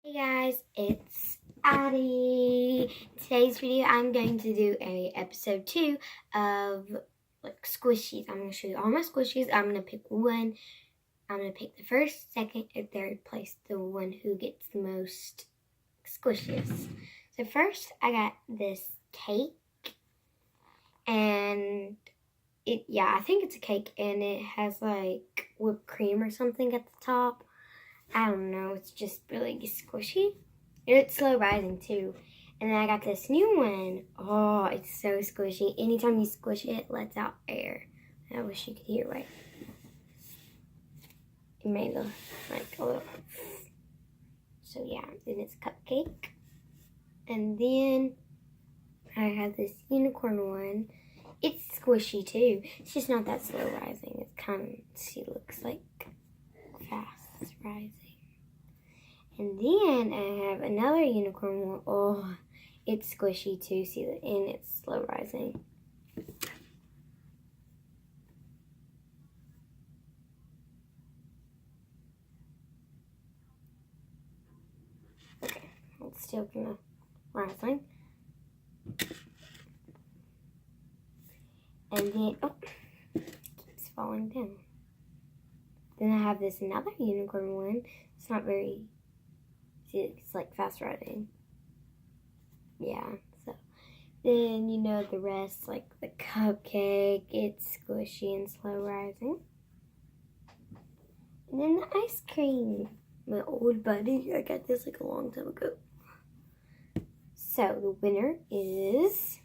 Hey guys, it's Addie. Today's video I'm going to do a episode 2 of squishies. I'm going to show you all my squishies. I'm going to pick one. I'm going to pick the first, second, and third place, the one who gets the most squishies. So first I got this cake, and I think it's a cake, and it has like whipped cream or something at the top. I don't know, it's just really squishy. And it's slow rising too. And then I got this new one. Oh, it's so squishy. Anytime you squish it, it lets out air. I wish you could hear it. It made a little. So yeah, then it's cupcake. And then I have this unicorn one. It's squishy too. It's just not that slow rising. It's kind of, she looks like fast rising. And then I have another unicorn one. Oh, it's squishy too. See, and it's slow rising. Okay, it's still gonna rising. And then, oh, it keeps falling down. Then I have this another unicorn one. It's not very, see, it's like fast rising. Yeah, so then you know the rest, like the cupcake, it's squishy and slow rising. And then the ice cream, my old buddy, I got this like a long time ago. So the winner is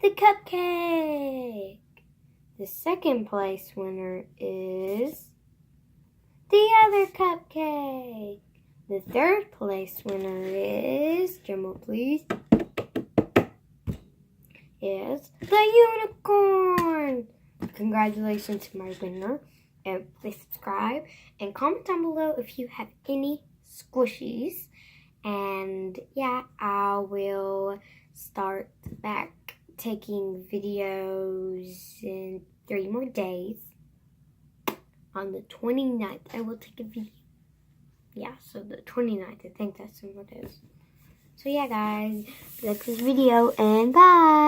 the cupcake. The second place winner is the other cupcake. The third place winner is, drumroll please, is the unicorn. Congratulations to my winner. And please subscribe and comment down below if you have any squishies. And yeah, I will start back taking videos in 3 more days. On the 29th, I will take a video. Yeah, so the 29th, I think that's when it is. So yeah, guys, like this video, and bye!